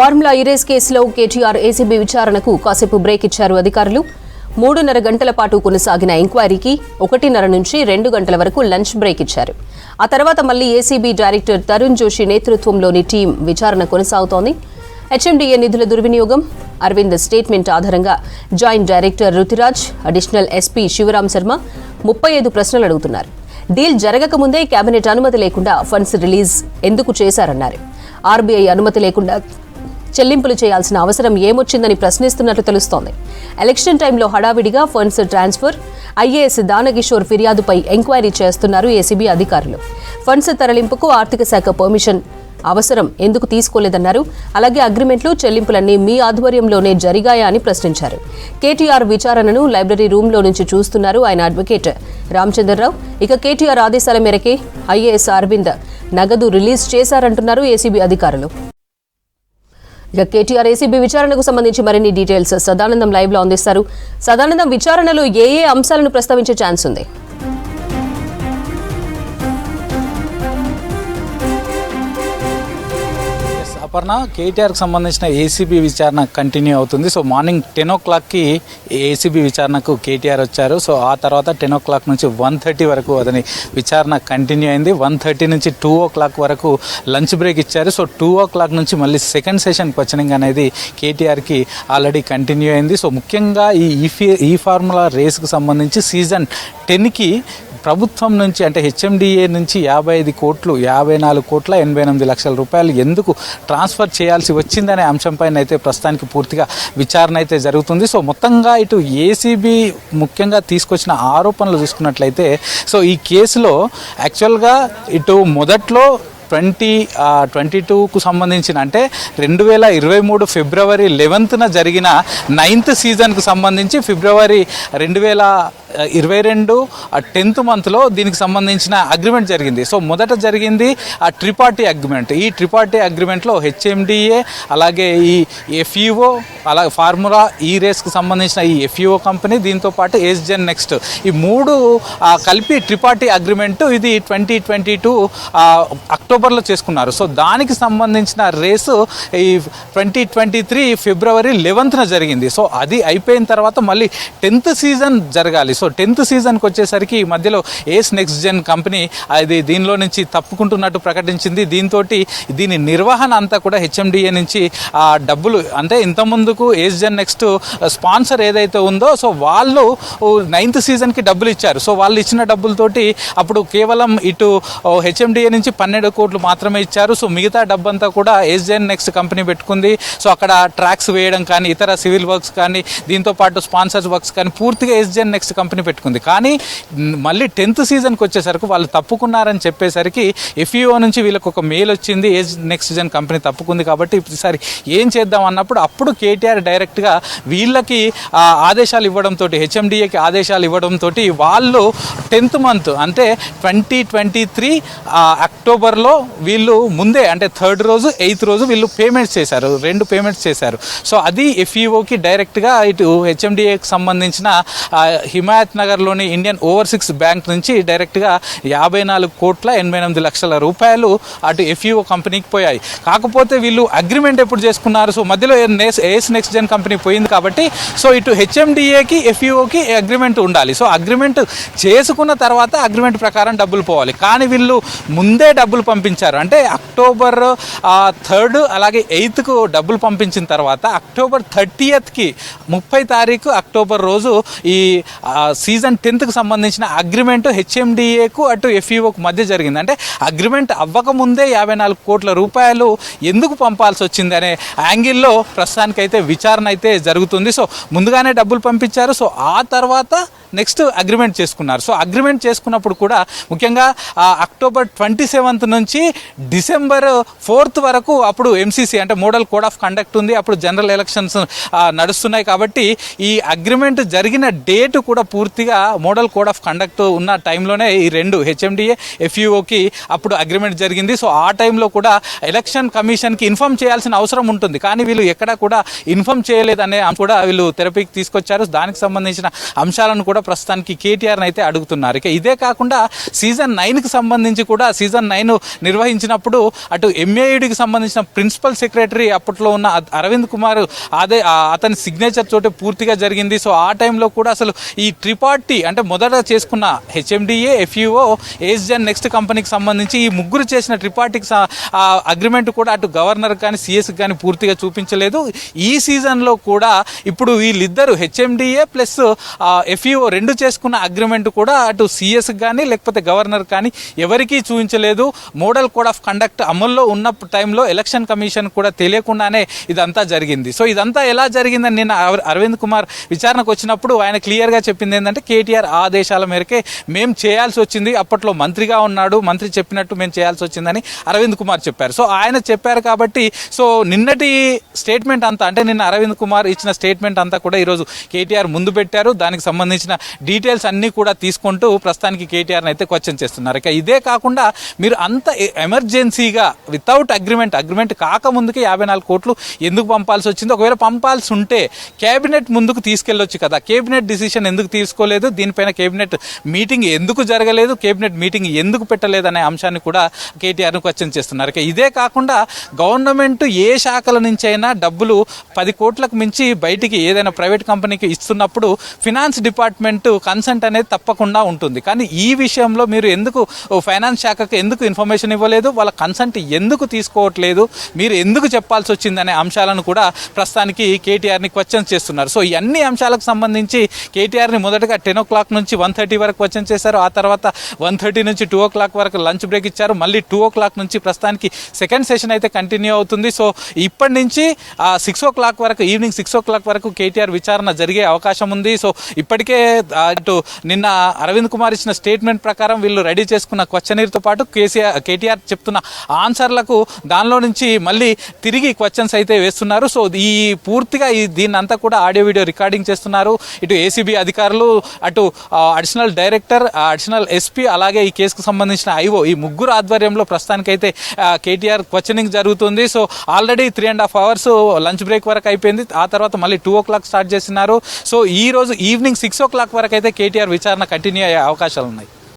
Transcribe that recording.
Formula E race కేసులో KTR ACB విచారణకు కాసేపు బ్రేక్ ఇచ్చారు అధికారులు. 3.5 గంటల పాటు కొనసాగిన ఎంక్వైరీకి 1:30 నుంచి 2 గంటల వరకు లంచ్ బ్రేక్ ఇచ్చారు. ఆ తర్వాత మళ్లీ ఏసీబీ డైరెక్టర్ తరుణ్ జోషి నేతృత్వంలోని టీం విచారణ కొనసాగుతోంది. హెచ్ఎండీఏ నిధుల దుర్వినియోగం, అరవింద్ స్టేట్మెంట్ ఆధారంగా joint director Ruturaj, additional SP Shivaram Sharma 35 ప్రశ్నలు అడుగుతున్నారు. డీల్ జరగకముందే కేబినెట్ అనుమతి లేకుండా ఫండ్స్ రిలీజ్ ఎందుకు చేశారన్నారు. ఆర్బీఐ అనుమతి లేకుండా చెల్లింపులు చేయాల్సిన అవసరం ఏమొచ్చిందని ప్రశ్నిస్తున్నట్లు తెలుస్తోంది. ఎలక్షన్ టైంలో హడావిడిగా ఫండ్స్ ట్రాన్స్ఫర్, ఐఏఎస్ దానకిషోర్ ఫిర్యాదుపై ఎంక్వైరీ చేస్తున్నారు ఏసీబీ అధికారులు. ఫండ్స్ తరలింపుకు ఆర్థిక శాఖ పర్మిషన్ అవసరం ఎందుకు తీసుకోలేదన్నారు. అలాగే అగ్రిమెంట్లు, చెల్లింపులన్నీ మీ ఆధ్వర్యంలోనే జరిగాయా అని ప్రశ్నించారు. కేటీఆర్ విచారణను లైబ్రరీ రూమ్లో నుంచి చూస్తున్నారు ఆయన అడ్వకేట్ రామచంద్రరావు. ఇక కేటీఆర్ ఆదేశాల మేరకే ఐఏఎస్ అరవింద్ నగదు రిలీజ్ చేశారంటున్నారు ఏసీబీ అధికారులు. ఇక కేటీఆర్ ఏసీబీ విచారణకు సంబంధించి మరిన్ని డీటెయిల్స్ సదానందం లైవ్ లో అందిస్తారు. సదానందం, విచారణలో ఏ అంశాలను ప్రస్తావించే ఛాన్స్ ఉంది? అపర్ణ, కేటీఆర్కి సంబంధించిన ఏసీబీ విచారణ కంటిన్యూ అవుతుంది. సో మార్నింగ్ 10 o'clockకి ఏసీబీ విచారణకు కేటీఆర్ వచ్చారు. సో ఆ తర్వాత 10 o'clock నుంచి 1:30 వరకు అతని విచారణ కంటిన్యూ అయింది. 1:30 నుంచి 2 o'clock వరకు లంచ్ బ్రేక్ ఇచ్చారు. సో 2 o'clock నుంచి మళ్ళీ సెకండ్ సెషన్ క్వశ్చనింగ్ అనేది కేటీఆర్కి ఆల్రెడీ కంటిన్యూ అయింది. సో ముఖ్యంగా ఈ ఫార్ములా రేస్కి సంబంధించి సీజన్ 10కి ప్రభుత్వం నుంచి అంటే హెచ్ఎండిఏ నుంచి 54 కోట్లు 88 లక్షల రూపాయలు ఎందుకు ట్రాన్స్ఫర్ చేయాల్సి వచ్చిందనే అంశంపైన అయితే ప్రస్తుతానికి పూర్తిగా విచారణ అయితే జరుగుతుంది. సో మొత్తంగా ఇటు ఏసీబీ ముఖ్యంగా తీసుకొచ్చిన ఆరోపణలు చూసుకున్నట్లయితే, సో ఈ కేసులో యాక్చువల్గా ఇటు మొదట్లో 2022కు సంబంధించిన అంటే 2023 ఫిబ్రవరి 11న జరిగిన 9th సీజన్కు సంబంధించి ఫిబ్రవరి 2022 10th మంత్లో దీనికి సంబంధించిన అగ్రిమెంట్ జరిగింది. సో మొదట జరిగింది ఆ ట్రిపార్టీ అగ్రిమెంట్. ఈ ట్రిపార్టీ అగ్రిమెంట్లో హెచ్ఎండిఏ అలాగే ఈ ఎఫ్ఈఓ అలాగే ఫార్ములా ఈ రేస్కి సంబంధించిన ఈ ఎఫ్ఈఓ కంపెనీ, దీంతో పాటు ఏస్జెన్ నెక్స్ట్, ఈ మూడు కలిపి ట్రిపార్టీ అగ్రిమెంట్ ఇది 2022 అక్టోబర్లో చేసుకున్నారు. సో దానికి సంబంధించిన రేసు ఈ 2023 ఫిబ్రవరి 11న జరిగింది. సో అది అయిపోయిన తర్వాత మళ్ళీ 10th సీజన్ జరగాలి. సో 10th సీజన్కి వచ్చేసరికి మధ్యలో ఏస్ నెక్స్ట్ జెన్ కంపెనీ అది దీనిలో నుంచి తప్పుకుంటున్నట్టు ప్రకటించింది. దీంతో దీని నిర్వహణ అంతా కూడా హెచ్ఎండిఏ నుంచి డబ్బులు అంటే ఇంతకుముందుకు ఏస్ జెన్ నెక్స్ట్ స్పాన్సర్ ఏదైతే ఉందో సో వాళ్ళు 9th సీజన్కి డబ్బులు ఇచ్చారు. సో వాళ్ళు ఇచ్చిన డబ్బులతోటి అప్పుడు కేవలం ఇటు హెచ్ఎండిఏ నుంచి 12 కోట్లు మాత్రమే ఇచ్చారు. సో మిగతా డబ్బంతా కూడా ఏస్జెన్ నెక్స్ట్ కంపెనీ పెట్టుకుంది. సో అక్కడ ట్రాక్స్ వేయడం కానీ ఇతర సివిల్ వర్క్స్ కానీ దీంతో పాటు స్పాన్సర్స్ వర్క్స్ కానీ పూర్తిగా ఏస్జెన్ నెక్స్ట్ కంపెనీ పెట్టుకుంది. కానీ మళ్ళీ 10th సీజన్కి వచ్చేసరికి వాళ్ళు తప్పుకున్నారని చెప్పేసరికి ఎఫ్ఈఓ నుంచి వీళ్ళకి ఒక మెయిల్ వచ్చింది, ఏజ్ నెక్స్ట్ జెన్ కంపెనీ తప్పుకుంది కాబట్టి ఈసారి ఏం చేద్దాం అన్నప్పుడు అప్పుడు కేటీఆర్ డైరెక్ట్గా వీళ్ళకి ఆదేశాలు ఇవ్వడంతో హెచ్ఎండిఏకి ఆదేశాలు ఇవ్వడంతో వాళ్ళు 10th మంత్ అంటే 2023 అక్టోబర్లో వీళ్ళు ముందే అంటే 3rd రోజు 8th రోజు వీళ్ళు పేమెంట్స్ చేశారు, 2 పేమెంట్స్ చేశారు. సో అది ఎఫ్ఈఓకి డైరెక్ట్గా ఇటు హెచ్ఎండిఏకి సంబంధించిన హిమాయత్ నగర్లోని ఇండియన్ ఓవర్సీస్ బ్యాంక్ నుంచి డైరెక్ట్గా 54 కోట్ల 88 లక్షల రూపాయలు అటు ఎఫ్ఈఓ కంపెనీకి పోయాయి. కాకపోతే వీళ్ళు అగ్రిమెంట్ ఎప్పుడు చేసుకున్నారు? సో మధ్యలో ఏస్ నెక్స్ట్ జెన్ కంపెనీ పోయింది కాబట్టి సో ఇటు హెచ్ఎండిఏకి ఎఫ్ఈఓకి అగ్రిమెంట్ ఉండాలి. సో అగ్రిమెంట్ చేసుకున్న తర్వాత అగ్రిమెంట్ ప్రకారం డబ్బులు పోవాలి. కానీ వీళ్ళు ముందే డబ్బులు పంపించారు. అంటే అక్టోబర్ 3rd అలాగే 8thకు డబ్బులు పంపించిన తర్వాత అక్టోబర్ 30th 30 తారీఖు అక్టోబర్ రోజు ఈ సీజన్ 10th సంబంధించిన అగ్రిమెంట్ హెచ్ఎండిఏకు అటు ఎఫ్ఈఓకు మధ్య జరిగింది. అంటే అగ్రిమెంట్ అవ్వకముందే 54 కోట్ల రూపాయలు ఎందుకు పంపాల్సి వచ్చింది అనే యాంగిల్లో ప్రస్తుతానికైతే విచారణ అయితే జరుగుతుంది. సో ముందుగానే డబ్బులు పంపించారు. సో ఆ తర్వాత నెక్స్ట్ అగ్రిమెంట్ చేసుకున్నారు. సో అగ్రిమెంట్ చేసుకున్నప్పుడు కూడా ముఖ్యంగా అక్టోబర్ 27th నుంచి డిసెంబర్ 4th వరకు అప్పుడు ఎంసీసీ అంటే మోడల్ కోడ్ ఆఫ్ కండక్ట్ ఉంది, అప్పుడు జనరల్ ఎలక్షన్స్ నడుస్తున్నాయి. కాబట్టి ఈ అగ్రిమెంట్ జరిగిన డేట్ కూడా పూర్తిగా మోడల్ కోడ్ ఆఫ్ కండక్ట్ ఉన్న టైంలోనే ఈ 2 హెచ్ఎండిఏ ఎఫ్ఈఓకి అప్పుడు అగ్రిమెంట్ జరిగింది. సో ఆ టైంలో కూడా ఎలక్షన్ కమిషన్కి ఇన్ఫార్మ్ చేయాల్సిన అవసరం ఉంటుంది. కానీ వీళ్ళు ఎక్కడా కూడా ఇన్ఫార్మ్ చేయలేదనే కూడా వీళ్ళు తెరపైకి తీసుకొచ్చారు. దానికి సంబంధించిన అంశాలను కూడా ప్రస్తుతానికి కేటీఆర్ని అయితే అడుగుతున్నారు. ఇక ఇదే కాకుండా సీజన్ 9కి సంబంధించి కూడా సీజన్ 9 నిర్వహించినప్పుడు అటు ఎంఏయుడికి సంబంధించిన ప్రిన్సిపల్ సెక్రటరీ అప్పట్లో ఉన్న అరవింద్ కుమార్ అతని సిగ్నేచర్ తోటే పూర్తిగా జరిగింది. సో ఆ టైంలో కూడా అసలు ఈ ట్రిపార్టీ అంటే మొదట చేసుకున్న హెచ్ఎండిఏ, ఎఫ్ఈఓ, ఏస్జెన్ నెక్స్ట్ కంపెనీకి సంబంధించి ఈ ముగ్గురు చేసిన ట్రిపార్టీకి అగ్రిమెంట్ కూడా అటు గవర్నర్ కానీ సిఎస్కి కానీ పూర్తిగా చూపించలేదు. ఈ సీజన్లో కూడా ఇప్పుడు వీళ్ళిద్దరు హెచ్ఎండిఏ ప్లస్ ఎఫ్ఈఓ రెండు చేసుకున్న అగ్రిమెంట్ కూడా అటు సిఎస్కి కానీ లేకపోతే గవర్నర్ కానీ ఎవరికీ చూపించలేదు. మోడల్ కోడ్ ఆఫ్ కండక్ట్ అమల్లో ఉన్న టైంలో ఎలక్షన్ కమిషన్ కూడా తెలియకుండానే ఇదంతా జరిగింది. సో ఇదంతా ఎలా జరిగిందని నిన్న అరవింద్ కుమార్ విచారణకు వచ్చినప్పుడు ఆయన క్లియర్గా చెప్పింది ఏంటంటే కేటీఆర్ ఆదేశాల మేరకే మేము చేయాల్సి వచ్చింది, అప్పట్లో మంత్రిగా ఉన్నాడు, మంత్రి చెప్పినట్టు మేము చేయాల్సి వచ్చిందని అరవింద్ కుమార్ చెప్పారు. సో ఆయన చెప్పారు కాబట్టి సో నిన్నటి స్టేట్మెంట్ అంతా అంటే నిన్న అరవింద్ కుమార్ ఇచ్చిన స్టేట్మెంట్ అంతా కూడా ఈరోజు కేటీఆర్ ముందు పెట్టారు. దానికి సంబంధించిన డీటెయిల్స్ అన్నీ కూడా తీసుకుంటూ ప్రస్తుతానికి కేటీఆర్ని అయితే క్వశ్చన్ చేస్తున్నారు. ఇక ఇదే కాకుండా మీరు అంత ఎమర్జెన్సీగా వితౌట్ అగ్రిమెంట్ కాకముందుకే 54 కోట్లు ఎందుకు పంపాల్సి వచ్చింది? ఒకవేళ పంపాల్సి ఉంటే కేబినెట్ ముందుకు తీసుకెళ్ళొచ్చు కదా, కేబినెట్ డిసిషన్ ఎందుకు తీసుకోలేదు, దీనిపైన కేబినెట్ మీటింగ్ ఎందుకు జరగలేదు, కేబినెట్ మీటింగ్ ఎందుకు పెట్టలేదు అనే అంశాన్ని కూడా కేటీఆర్ను క్వశ్చన్ చేస్తున్నారు. ఇక ఇదే కాకుండా గవర్నమెంట్ ఏ శాఖల నుంచి అయినా డబ్బులు 10 కోట్లకు మించి బయటికి ఏదైనా ప్రైవేట్ కంపెనీకి ఇస్తున్నప్పుడు ఫినాన్స్ డిపార్ట్మెంట్ కన్సెంట్ అనేది తప్పకుండా ఉంటుంది. కానీ ఈ విషయంలో మీరు ఎందుకు ఫైనాన్స్ శాఖకు ఎందుకు ఇన్ఫర్మేషన్ ఇవ్వలేదు, వాళ్ళ కన్సెంట్ ఎందుకు తీసుకోవట్లేదు, మీరు ఎందుకు చెప్పాల్సి వచ్చిందనే అంశాలను కూడా ప్రస్తుతానికి కేటీఆర్ని క్వశ్చన్ చేస్తున్నారు. సో ఈ అన్ని అంశాలకు సంబంధించి కేటీఆర్ని మొదటగా 10 o'clock నుంచి 1:30 వరకు క్వశ్చన్ చేశారు. ఆ తర్వాత 1:30 నుంచి 2 o'clock వరకు లంచ్ బ్రేక్ ఇచ్చారు. మళ్ళీ 2 o'clock నుంచి ప్రస్తుతానికి సెకండ్ సెషన్ అయితే కంటిన్యూ అవుతుంది. సో ఇప్పటి నుంచి 6 o'clock వరకు, ఈవినింగ్ 6 o'clock వరకు కేటీఆర్ విచారణ జరిగే అవకాశం ఉంది. సో ఇప్పటికే అటు నిన్న అరవింద్ కుమార్ ఇచ్చిన స్టేట్మెంట్ ప్రకారం వీళ్ళు రెడీ చేసుకున్న క్వశ్చనీర్తో పాటు కేటీఆర్ చెప్తున్న ఆన్సర్లకు దానిలో నుంచి మళ్ళీ తిరిగి క్వశ్చన్స్ అయితే వేస్తున్నారు. సో ఈ పూర్తిగా దీన్ని అంతా కూడా ఆడియో వీడియో రికార్డింగ్ చేస్తున్నారు. ఇటు ఏసీబీ అధికారులు, అటు అడిషనల్ డైరెక్టర్, అడిషనల్ ఎస్పీ, అలాగే ఈ కేసుకు సంబంధించిన ఐఓ, ఈ ముగ్గురు ఆధ్వర్యంలో ప్రస్తుతానికైతే కేటీఆర్ క్వశ్చనింగ్ జరుగుతుంది. So already 3.5 hours lunch break వరకు అయిపోయింది. ఆ తర్వాత మళ్ళీ 2 o'clock స్టార్ట్ చేస్తున్నారు. సో ఈ రోజు ఈవినింగ్ 6 o'clock వరకు అయితే కేటీఆర్ విచారణ కంటిన్యూ అయ్యే అవకాశాలు ఉన్నాయి.